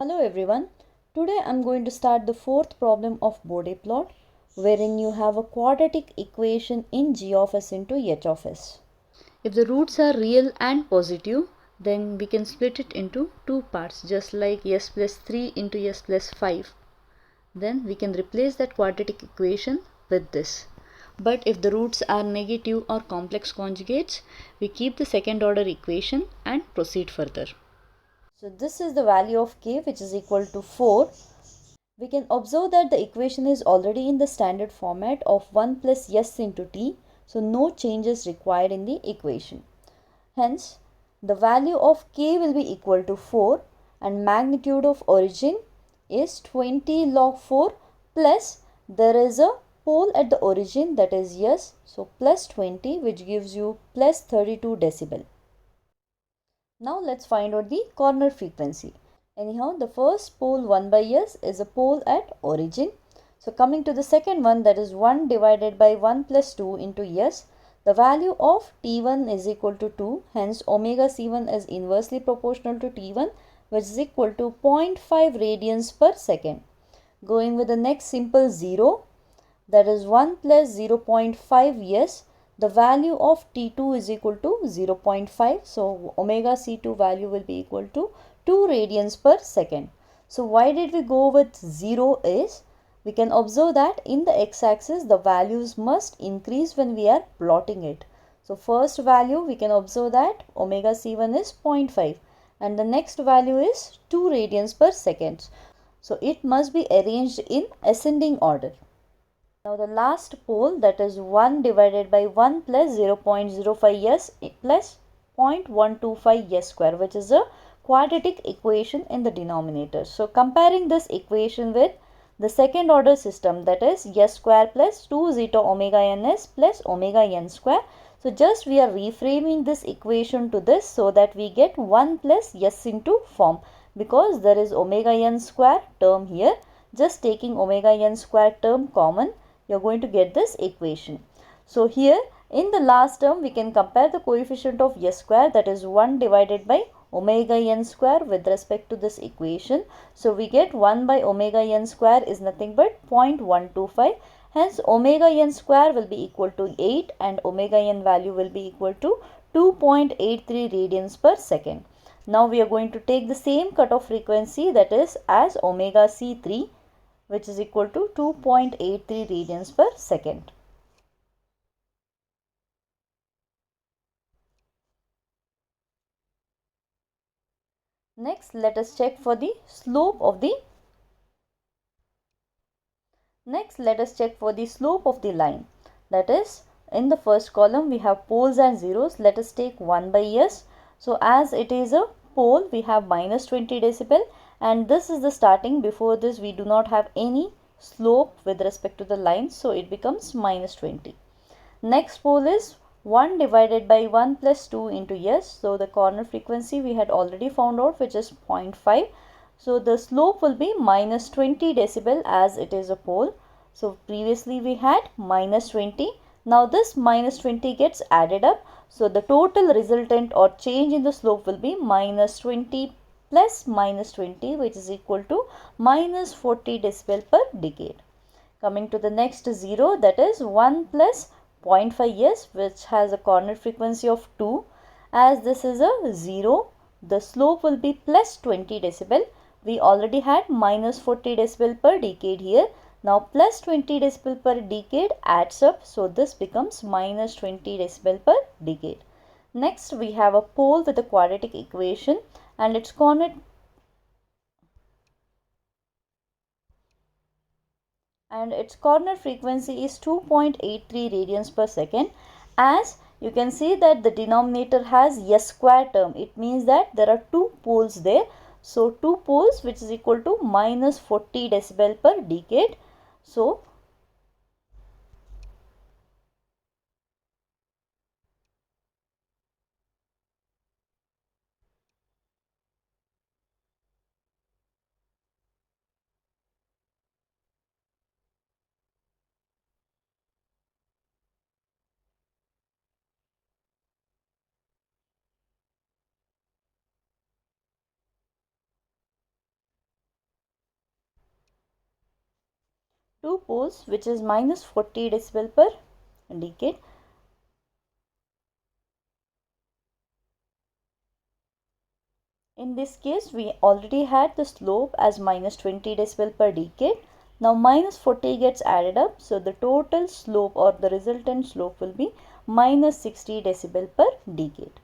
Hello everyone. Today I'm going to start the fourth problem of Bode plot wherein you have a quadratic equation in g of s into h of s. If the roots are real and positive, then we can split it into two parts just like s plus 3 into s plus 5. Then we can replace that quadratic equation with this. But if the roots are negative or complex conjugates, we keep the second order equation and proceed further. So this is the value of k, which is equal to 4. We can observe that the equation is already in the standard format of 1 plus s into t. So no changes required in the equation. Hence, the value of k will be equal to 4 and magnitude of origin is 20 log 4 plus there is a pole at the origin, that is s. So plus 20, which gives you plus 32 decibel. Now let's find out the corner frequency. Anyhow, the first pole 1 by s is a pole at origin. So coming to the second one, that is 1 divided by 1 plus 2 into s. The value of t1 is equal to 2. Hence omega c1 is inversely proportional to t1, which is equal to 0.5 radians per second. Going with the next simple 0, that is 1 plus 0.5 s. The value of T2 is equal to 0.5. So omega C2 value will be equal to 2 radians per second. So why did we go with 0 is, we can observe that in the x-axis the values must increase when we are plotting it. So first value we can observe that omega C1 is 0.5 and the next value is 2 radians per second. So it must be arranged in ascending order. Now the last pole, that is 1 divided by 1 plus 0.05 s plus 0.125 s square, which is a quadratic equation in the denominator. So comparing this equation with the second order system, that is s square plus 2 zeta omega ns plus omega n square. So just we are reframing this equation to this so that we get 1 plus s into form, because there is omega n square term here. Just taking omega n square term common, you are going to get this equation. So here in the last term we can compare the coefficient of s square, that is 1 divided by omega n square with respect to this equation. So we get 1 by omega n square is nothing but 0.125. Hence omega n square will be equal to 8 and omega n value will be equal to 2.83 radians per second. Now we are going to take the same cutoff frequency, that is as omega c3, which is equal to 2.83 radians per second. Next, let us check for the slope of the line. That is, in the first column we have poles and zeros. Let us take 1 by s. So as it is a pole, we have minus 20 decibel, and this is the starting. Before this we do not have any slope with respect to the line, so it becomes minus 20. Next pole is 1 divided by 1 plus 2 into s. So the corner frequency we had already found out, which is 0.5. So the slope will be minus 20 decibel as it is a pole. So previously we had minus 20. Now this minus 20 gets added up. So the total resultant or change in the slope will be minus 20 plus minus 20, which is equal to minus 40 decibel per decade. Coming to the next 0, that is 1 plus 0.5 s, which has a corner frequency of 2. As this is a 0, the slope will be plus 20 decibel. We already had minus 40 decibel per decade here. Now plus 20 decibel per decade adds up, so this becomes minus 20 decibel per decade. Next we have a pole with a quadratic equation and its corner frequency is 2.83 radians per second. As you can see that the denominator has s square term, it means that there are two poles there. So 2 poles, which is equal to minus 40 decibel per decade. So 2 poles, which is minus 40 decibel per decade. In this case, we already had the slope as minus 20 decibel per decade. Now minus 40 gets added up, so the total slope or the resultant slope will be minus 60 decibel per decade.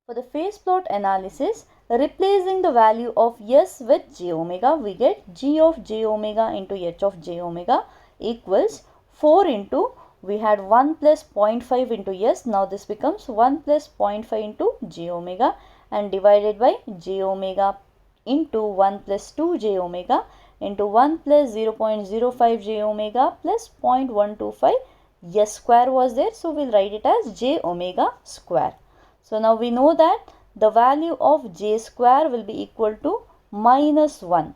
For the phase plot analysis, replacing the value of S with j omega, we get g of j omega into h of j omega equals 4 into, we had 1 plus 0.5 into S, now this becomes 1 plus 0.5 into j omega and divided by j omega into 1 plus 2 j omega into 1 plus 0.05 j omega plus 0.125 S square was there, so we'll write it as j omega square. So now we know that the value of j square will be equal to minus 1.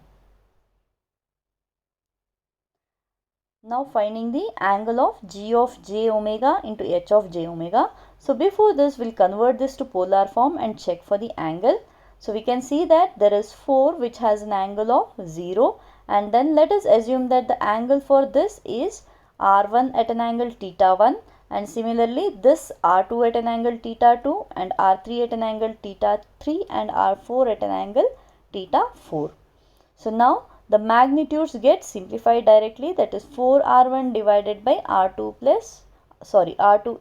Now finding the angle of g of j omega into h of j omega. So before this, we'll convert this to polar form and check for the angle. So we can see that there is 4 which has an angle of 0, and then let us assume that the angle for this is r1 at an angle theta 1. And similarly, this R2 at an angle theta 2 and R3 at an angle theta 3 and R4 at an angle theta 4. So now the magnitudes get simplified directly, that is 4R1 divided by R2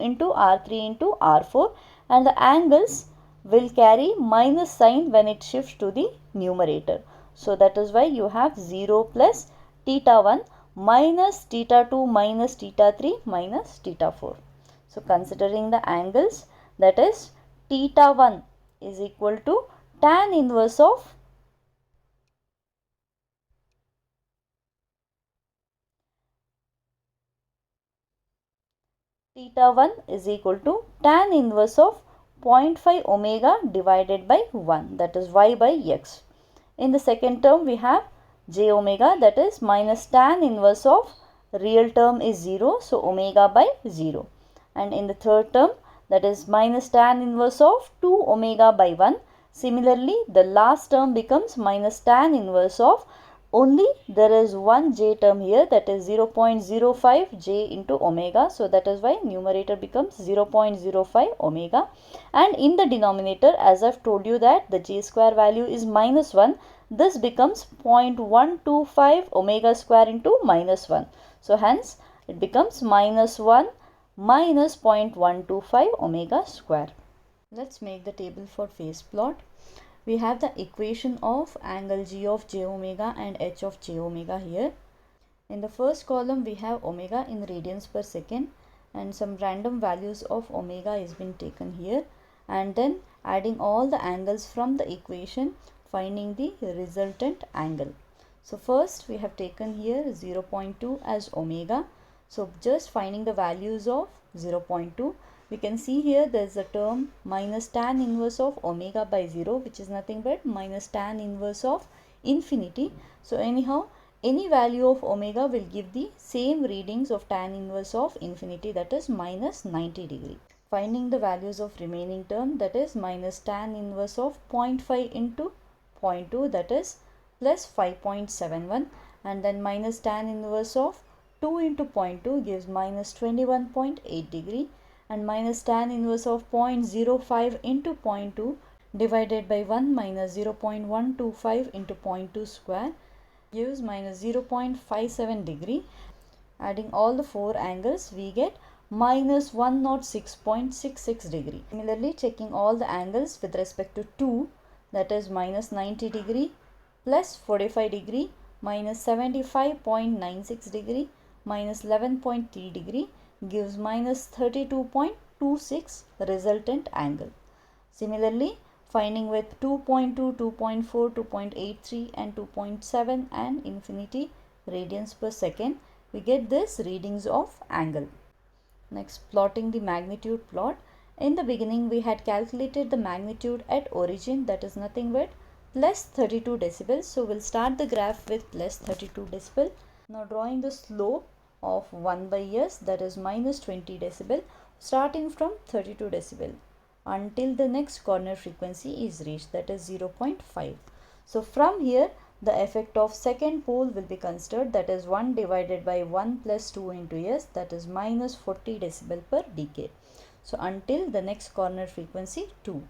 into R3 into R4, and the angles will carry minus sign when it shifts to the numerator. So that is why you have 0 plus theta 1 minus theta 2 minus theta 3 minus theta 4. So considering the angles, that is theta 1 is equal to tan inverse of theta 1 is equal to tan inverse of 0.5 omega divided by 1, that is y by x. In the second term, we have j omega, that is minus tan inverse of real term is 0, so omega by 0. And in the third term, that is minus tan inverse of 2 omega by 1. Similarly, the last term becomes minus tan inverse of, only there is one j term here, that is 0.05 j into omega. So that is why numerator becomes 0.05 omega. And in the denominator, as I've told you that the j square value is minus 1, this becomes 0.125 omega square into minus 1. So hence it becomes minus 1 minus 0.125 omega square. Let's make the table for phase plot. We have the equation of angle g of j omega and h of j omega here. In the first column, we have omega in radians per second, and some random values of omega is been taken here, and then adding all the angles from the equation, finding the resultant angle. So first we have taken here 0.2 as omega. So just finding the values of 0.2, we can see here there is a term minus tan inverse of omega by 0, which is nothing but minus tan inverse of infinity. So anyhow, any value of omega will give the same readings of tan inverse of infinity, that is minus 90 degree. Finding the values of remaining term, that is minus tan inverse of 0.5 into 0.2, that is plus 5.71, and then minus tan inverse of 2 into 0.2 gives minus 21.8 degree, and minus tan inverse of 0.05 into 0.2 divided by 1 minus 0.125 into 0.2 square gives minus 0.57 degree. Adding all the four angles, we get minus 106.66 degree. Similarly, checking all the angles with respect to 2, that is minus 90 degree plus 45 degree minus 75.96 degree minus 11.3 degree gives minus 32.26 resultant angle. Similarly, finding with 2.2, 2.4, 2.83 and 2.7 and infinity radians per second, we get this readings of angle. Next, plotting the magnitude plot. In the beginning, we had calculated the magnitude at origin, that is nothing but plus 32 decibels. So we'll start the graph with plus 32 decibel. Now drawing the slope of 1 by s, that is minus 20 decibel, starting from 32 decibel until the next corner frequency is reached, that is 0.5. So from here the effect of second pole will be considered, that is 1 divided by 1 plus 2 into s, that is minus 40 decibel per decade. So until the next corner frequency 2.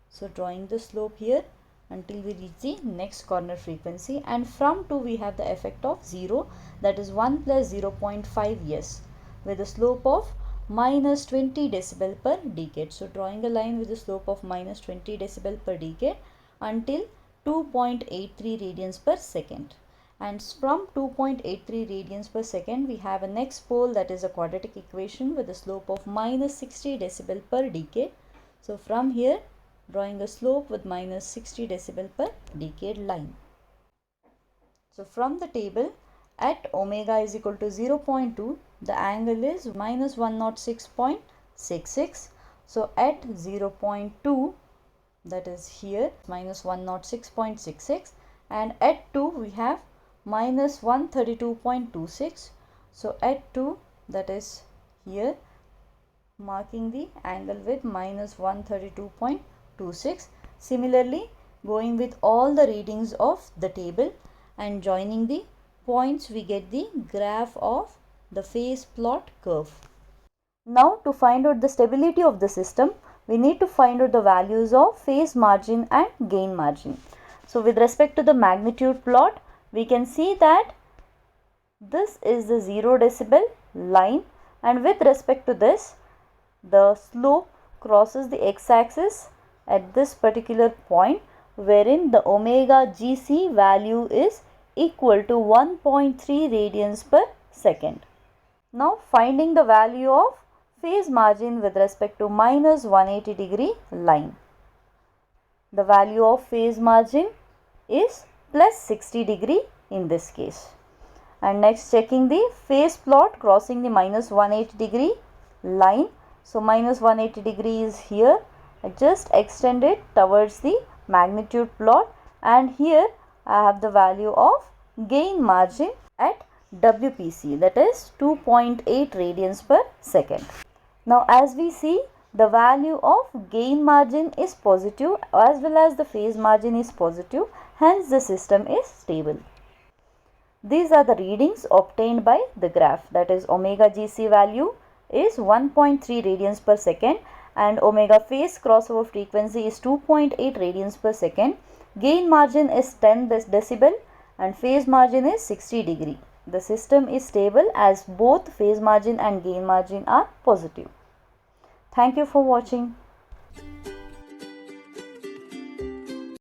So drawing the slope here until we reach the next corner frequency, and from 2 we have the effect of 0, that is 1 plus 0.5 s with a slope of minus 20 decibel per decade. So drawing a line with a slope of minus 20 decibel per decade until 2.83 radians per second. And from 2.83 radians per second we have a next pole, that is a quadratic equation with a slope of minus 60 decibel per decade. So from here drawing a slope with minus 60 decibel per decade line. So from the table, at omega is equal to 0.2, the angle is minus 106.66. So at 0.2, that is here minus 106.66, and at 2 we have minus 132.26. So at 2, that is here, marking the angle with minus 132.26. Similarly, going with all the readings of the table and joining the points, we get the graph of the phase plot curve. Now to find out the stability of the system, we need to find out the values of phase margin and gain margin. So with respect to the magnitude plot, we can see that this is the 0 decibel line, and with respect to this, the slope crosses the x-axis at this particular point, wherein the omega GC value is equal to 1.3 radians per second. Now finding the value of phase margin with respect to minus 180 degree line. The value of phase margin is plus 60 degree in this case. And next, checking the phase plot crossing the minus 180 degree line. So minus 180 degree is here. I just extend it towards the magnitude plot, and here I have the value of gain margin at WPC, that is 2.8 radians per second. Now as we see, the value of gain margin is positive as well as the phase margin is positive, hence the system is stable. These are the readings obtained by the graph, that is omega GC value is 1.3 radians per second and omega phase crossover frequency is 2.8 radians per second. Gain margin is 10 decibel and phase margin is 60 degree. The system is stable as both phase margin and gain margin are positive. Thank you for watching.